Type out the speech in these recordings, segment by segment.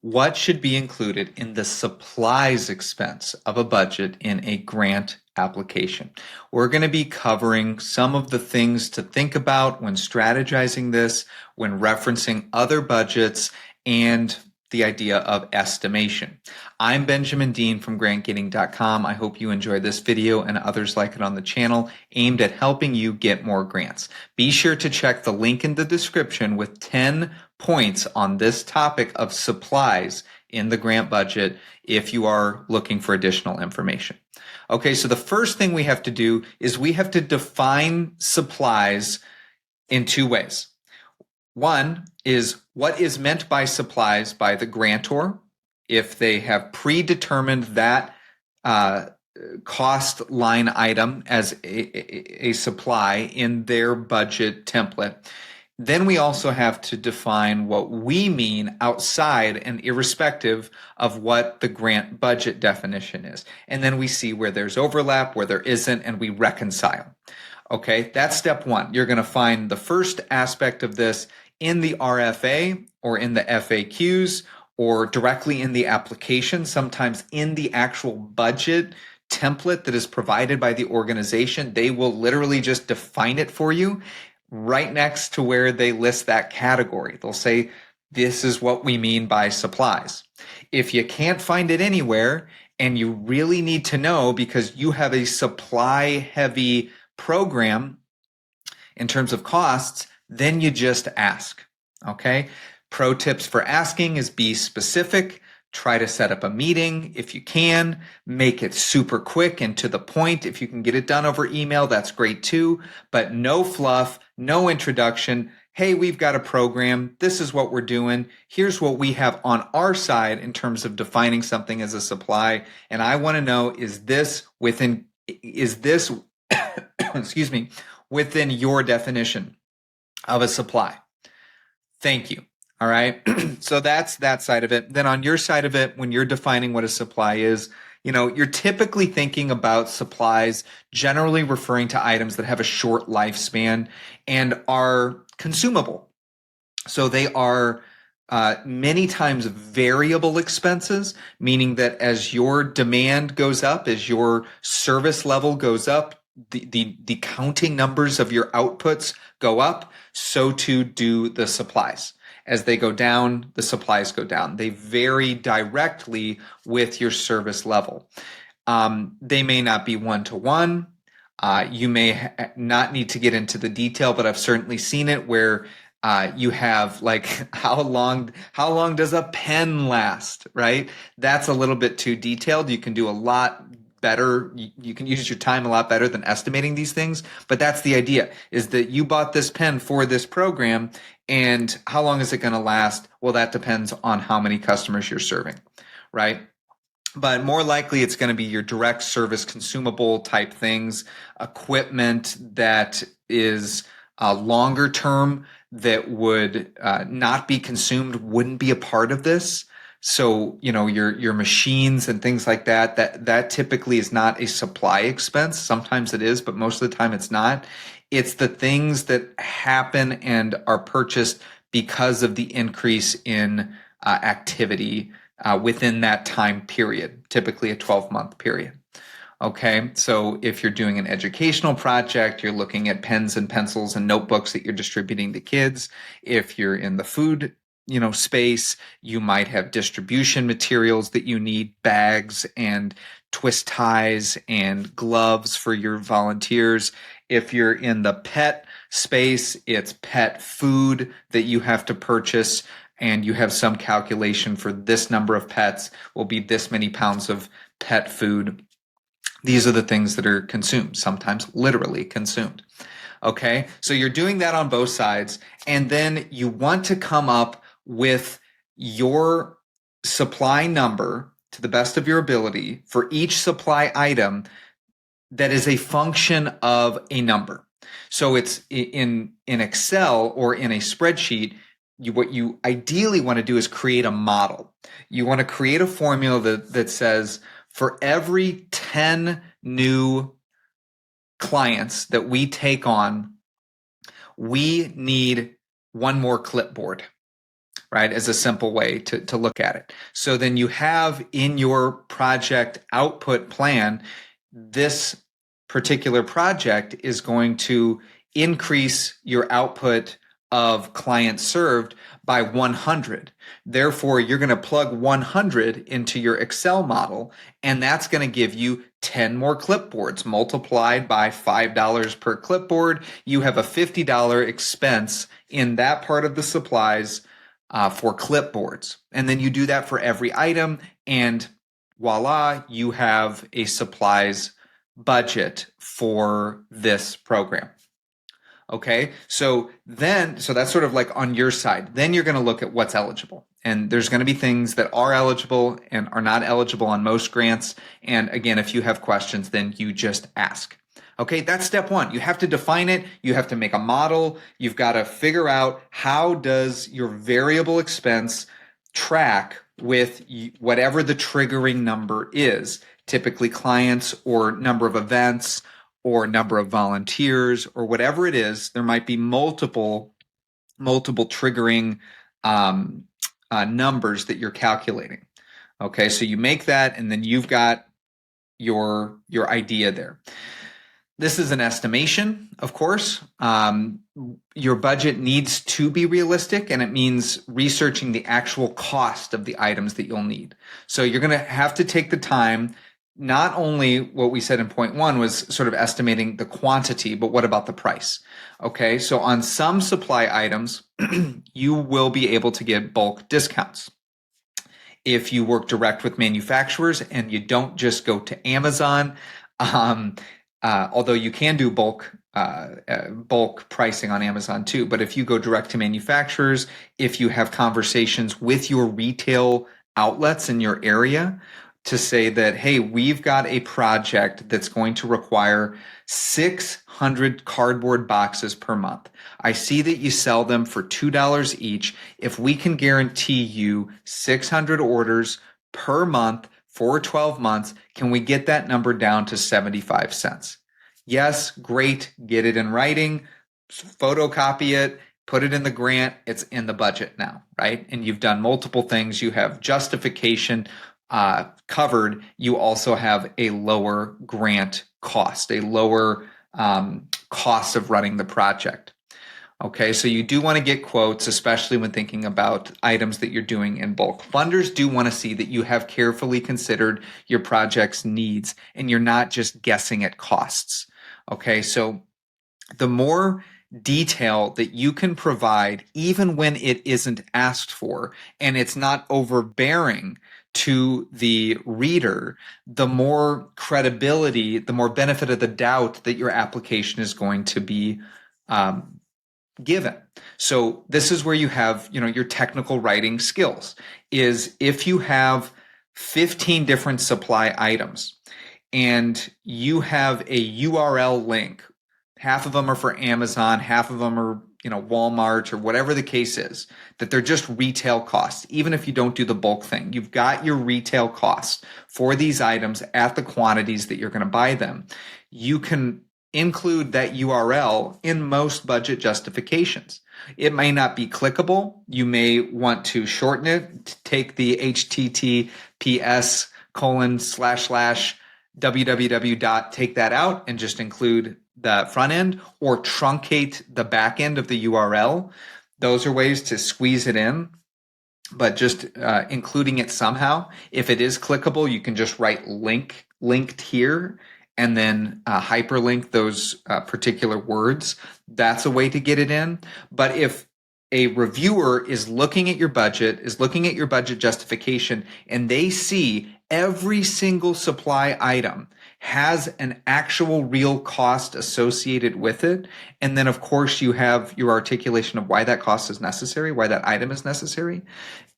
What should be included in the supplies expense of a budget in a grant application? We're going to be covering some of the things to think about when strategizing this, when referencing other budgets, and the idea of estimation. I'm Benjamin Dean from grantgetting.com. I hope you enjoy this video and others like it on the channel aimed at helping you get more grants. Be sure to check the link in the description with 10 points on this topic of supplies in the grant budget if you are looking for additional information. Okay, so the first thing we have to do is we have to define supplies in two ways. One is what is meant by supplies by the grantor, if they have predetermined that cost line item as a supply in their budget template. Then we also have to define what we mean outside and irrespective of what the grant budget definition is. And then we see where there's overlap, where there isn't, and we reconcile. Okay, that's step one. You're going to find the first aspect of this in the RFA or in the FAQs or directly in the application, sometimes in the actual budget template that is provided by the organization. They will literally just define it for you right next to where they list that category. They'll say, this is what we mean by supplies. If you can't find it anywhere and you really need to know because you have a supply heavy program in terms of costs, then you just ask, okay? Pro tips for asking is be specific. Try to set up a meeting if you can. Make it super quick and to the point. If you can get it done over email, that's great too. But no fluff, no introduction. Hey, we've got a program. This is what we're doing. Here's what we have on our side in terms of defining something as a supply. And I want to know, is this excuse me, within your definition of a supply? Thank you. All right. So that's that side of it. Then on your side of it, when you're defining what a supply is, you're typically thinking about supplies generally referring to items that have a short lifespan and are consumable. So they are many times variable expenses, meaning that as your demand goes up, as your service level goes up, the counting numbers of your outputs go up, so too do the supplies. As they go down, the supplies go down. They vary directly with your service level. They may not be one-to-one. You may not need to get into the detail, but I've certainly seen it where you have like how long does a pen last, right? That's a little bit too detailed. You can do a lot better. You can use your time a lot better than estimating these things. But that's the idea, is that you bought this pen for this program, and how long is it going to last? Well, that depends on how many customers you're serving, right? But more likely it's going to be your direct service consumable type things, equipment that is longer term that would not be consumed, wouldn't be a part of this. So, your machines and things like that typically is not a supply expense. Sometimes it is, but most of the time it's not. It's the things that happen and are purchased because of the increase in activity within that time period, typically a 12-month period. Okay, so if you're doing an educational project, you're looking at pens and pencils and notebooks that you're distributing to kids. If you're in the food space, you might have distribution materials that you need, bags and twist ties and gloves for your volunteers. If you're in the pet space, it's pet food that you have to purchase, and you have some calculation for this number of pets will be this many pounds of pet food. These are the things that are consumed, sometimes literally consumed. Okay, so you're doing that on both sides, and then you want to come up with your supply number to the best of your ability for each supply item that is a function of a number. So it's in Excel or in a spreadsheet, what you ideally want to do is create a model. You want to create a formula that says for every 10 new clients that we take on, we need one more clipboard. right? As a simple way to look at it. So then you have in your project output plan, this particular project is going to increase your output of clients served by 100. Therefore, you're going to plug 100 into your Excel model, and that's going to give you 10 more clipboards multiplied by $5 per clipboard. You have a $50 expense in that part of the supplies for clipboards. And then you do that for every item, and voila, you have a supplies budget for this program. Okay, so that's sort of like on your side. Then you're going to look at what's eligible. And there's going to be things that are eligible and are not eligible on most grants. And again, if you have questions, then you just ask. Okay, that's step one. You have to define it. You have to make a model. You've got to figure out how does your variable expense track with whatever the triggering number is, typically clients or number of events or number of volunteers or whatever it is. There might be multiple triggering numbers that you're calculating. Okay, so you make that, and then you've got your idea there. This is an estimation, of course. Your budget needs to be realistic, and it means researching the actual cost of the items that you'll need. So you're going to have to take the time. Not only what we said in point one was sort of estimating the quantity, but what about the price? Okay, so on some supply items, you will be able to get bulk discounts. If you work direct with manufacturers and you don't just go to Amazon, although you can do bulk pricing on Amazon too. But if you go direct to manufacturers, if you have conversations with your retail outlets in your area to say that, hey, we've got a project that's going to require 600 cardboard boxes per month. I see that you sell them for $2 each. If we can guarantee you 600 orders per month for 12 months, can we get that number down to 75 cents? Yes, great. Get it in writing, photocopy it, put it in the grant. It's in the budget now, right? And you've done multiple things. You have justification covered. You also have a lower grant cost, a lower cost of running the project. Okay, so you do want to get quotes, especially when thinking about items that you're doing in bulk. Funders do want to see that you have carefully considered your project's needs and you're not just guessing at costs. Okay, so the more detail that you can provide, even when it isn't asked for, and it's not overbearing to the reader, the more credibility, the more benefit of the doubt that your application is going to be given. So this is where you have, your technical writing skills. Is if you have 15 different supply items and you have a URL link, half of them are for Amazon, half of them are, Walmart or whatever the case is, that they're just retail costs. Even if you don't do the bulk thing, you've got your retail costs for these items at the quantities that you're going to buy them. You can include that URL in most budget justifications. It may not be clickable. You may want to shorten it, take the https://www. Take that out and just include the front end, or truncate the back end of the URL. Those are ways to squeeze it in, but just including it somehow. If it is clickable, you can just write linked here and then hyperlink those particular words. That's a way to get it in. But if a reviewer is looking at your budget, is looking at your budget justification, and they see every single supply item has an actual real cost associated with it, and then of course you have your articulation of why that cost is necessary, why that item is necessary,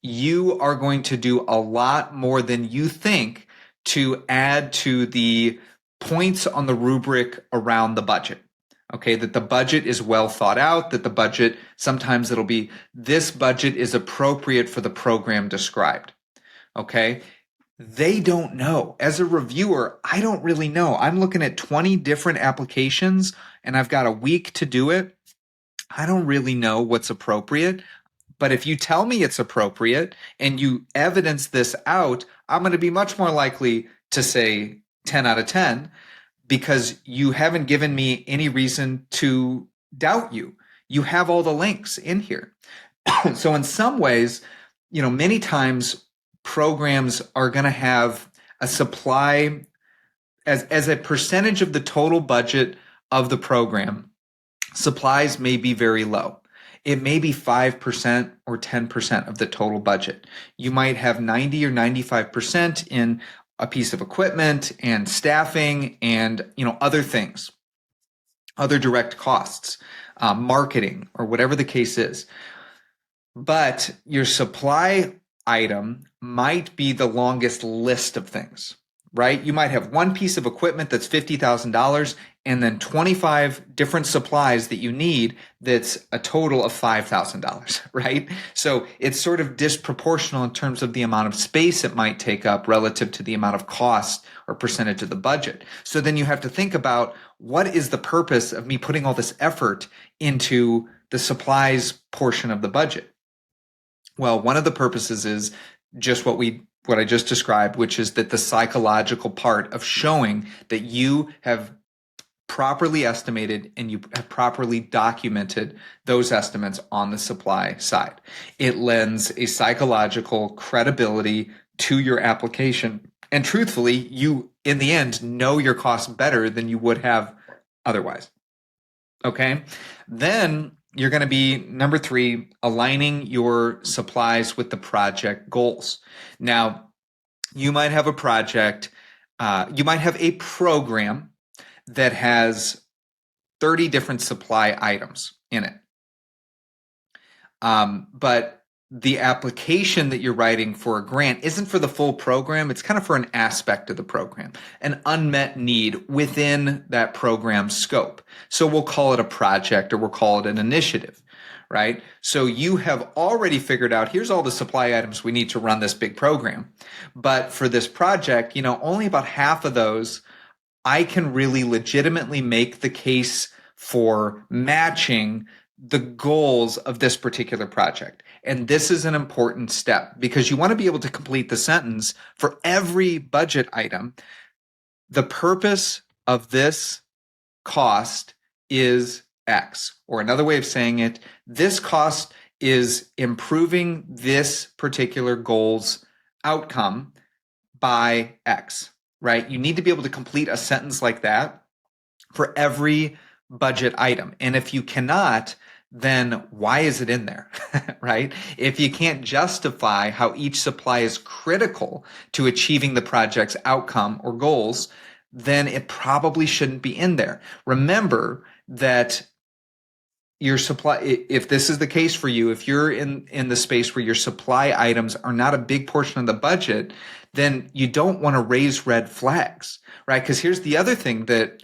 you are going to do a lot more than you think to add to the points on the rubric around the budget. Okay, that the budget is well thought out, that the budget, sometimes it'll be, this budget is appropriate for the program described. Okay, they don't know. As a reviewer, I don't really know. I'm looking at 20 different applications and I've got a week to do it. I don't really know what's appropriate. But if you tell me it's appropriate and you evidence this out, I'm going to be much more likely to say 10 out of 10 because you haven't given me any reason to doubt you. You have all the links in here. So in some ways, many times programs are going to have a supply as a percentage of the total budget of the program. Supplies may be very low. It may be 5% or 10% of the total budget. You might have 90 or 95% in a piece of equipment and staffing and other things, other direct costs, marketing, or whatever the case is. But your supply item might be the longest list of things, right? You might have one piece of equipment that's $50,000 and then 25 different supplies that you need that's a total of $5,000, right? So it's sort of disproportional in terms of the amount of space it might take up relative to the amount of cost or percentage of the budget. So then you have to think about, what is the purpose of me putting all this effort into the supplies portion of the budget? Well, one of the purposes is just what I just described, which is that the psychological part of showing that you have properly estimated and you have properly documented those estimates on the supply side. It lends a psychological credibility to your application. And truthfully, you, in the end, know your costs better than you would have otherwise. Okay? Then you're going to be, number 3, aligning your supplies with the project goals. Now, you might have a project, you might have a program that has 30 different supply items in it. But the application that you're writing for a grant isn't for the full program. It's kind of for an aspect of the program, an unmet need within that program scope. So we'll call it a project or we'll call it an initiative, right? So you have already figured out, here's all the supply items we need to run this big program. But for this project, only about half of those I can really legitimately make the case for matching the goals of this particular project. And this is an important step because you want to be able to complete the sentence for every budget item. The purpose of this cost is X, or another way of saying it, this cost is improving this particular goal's outcome by X, right? You need to be able to complete a sentence like that for every budget item. And if you cannot, then why is it in there, right? If you can't justify how each supply is critical to achieving the project's outcome or goals, then it probably shouldn't be in there. Remember that your supply, if this is the case for you, if you're in the space where your supply items are not a big portion of the budget, then you don't want to raise red flags, right? Because here's the other thing that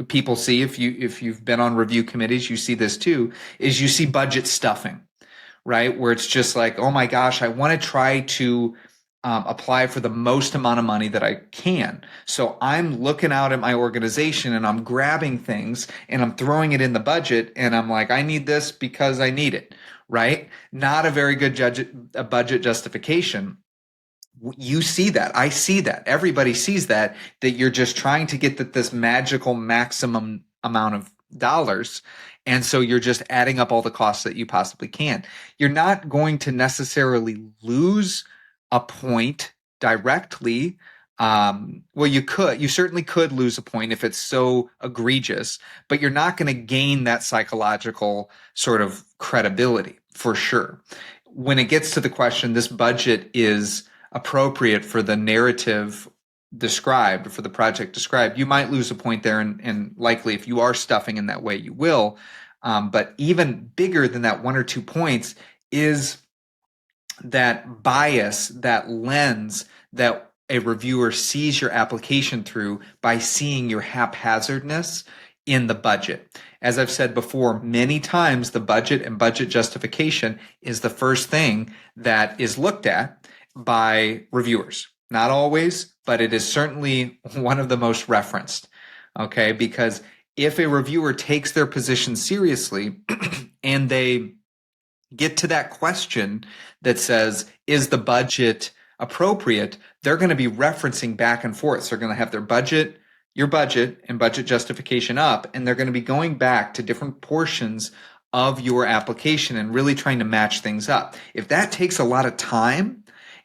people see, if you've been on review committees, you see this too, is you see budget stuffing, right? Where it's just like, oh my gosh, I want to try to apply for the most amount of money that I can. So I'm looking out at my organization and I'm grabbing things and I'm throwing it in the budget and I'm like, I need this because I need it, right? Not a very good budget justification. You see that. I see that. Everybody sees that you're just trying to get this magical maximum amount of dollars. And so you're just adding up all the costs that you possibly can. You're not going to necessarily lose a point directly. Well, you certainly could lose a point if it's so egregious, but you're not going to gain that psychological sort of credibility for sure. When it gets to the question, this budget is appropriate for the narrative described, for the project described, you might lose a point there, and likely if you are stuffing in that way, you will. But even bigger than that 1 or 2 points is that bias, that lens that a reviewer sees your application through by seeing your haphazardness in the budget. As I've said before, many times the budget and budget justification is the first thing that is looked at by reviewers. Not always, but it is certainly one of the most referenced, okay? Because if a reviewer takes their position seriously and they get to that question that says, is the budget appropriate? They're going to be referencing back and forth. So they're going to have their budget, your budget, and budget justification up, and they're going to be going back to different portions of your application and really trying to match things up. If that takes a lot of time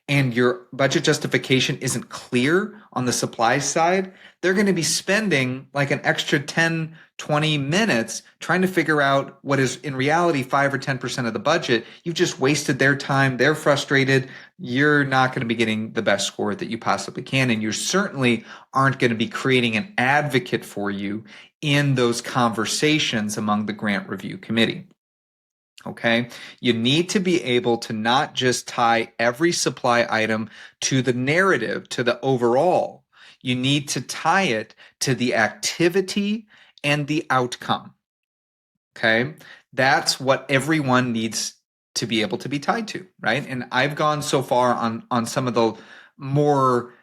and your budget justification isn't clear on the supply side, they're going to be spending like an extra 10, 20 minutes trying to figure out what is in reality 5 or 10% of the budget. You've just wasted their time. They're frustrated. You're not going to be getting the best score that you possibly can. And you certainly aren't going to be creating an advocate for you in those conversations among the grant review committee. Okay, you need to be able to not just tie every supply item to the narrative, to the overall. You need to tie it to the activity and the outcome. Okay, that's what everyone needs to be able to be tied to, right? And I've gone so far on some of the more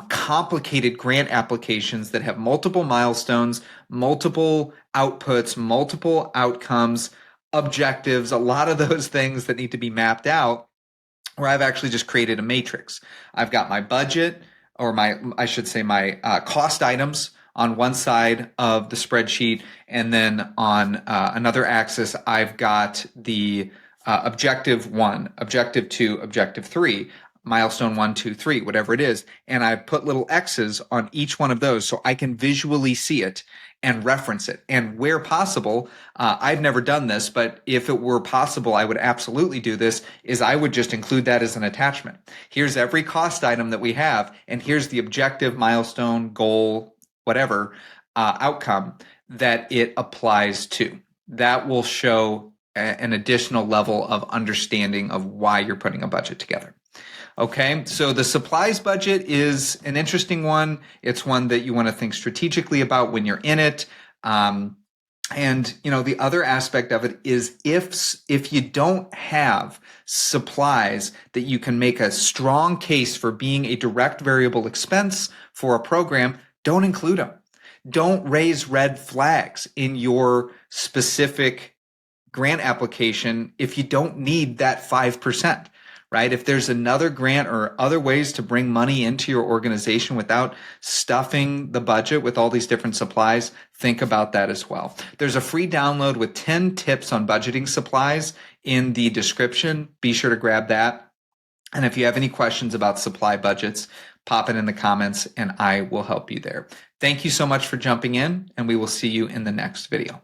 complicated grant applications that have multiple milestones, multiple outputs, multiple outcomes, objectives, a lot of those things that need to be mapped out, where I've actually just created a matrix. I've got my budget, or I should say my cost items on one side of the spreadsheet, and then on another axis, I've got the objective 1, objective 2, objective 3, milestone 1, 2, 3, whatever it is. And I put little X's on each one of those so I can visually see it and reference it. And where possible, I've never done this, but if it were possible, I would absolutely do this, is I would just include that as an attachment. Here's every cost item that we have, and here's the objective, milestone, goal, whatever, outcome that it applies to. That will show an additional level of understanding of why you're putting a budget together. Okay, so the supplies budget is an interesting one. It's one that you want to think strategically about when you're in it. And the other aspect of it is if you don't have supplies that you can make a strong case for being a direct variable expense for a program, don't include them. Don't raise red flags in your specific grant application if you don't need that 5%. Right? If there's another grant or other ways to bring money into your organization without stuffing the budget with all these different supplies, think about that as well. There's a free download with 10 tips on budgeting supplies in the description. Be sure to grab that. And if you have any questions about supply budgets, pop it in the comments and I will help you there. Thank you so much for jumping in, and we will see you in the next video.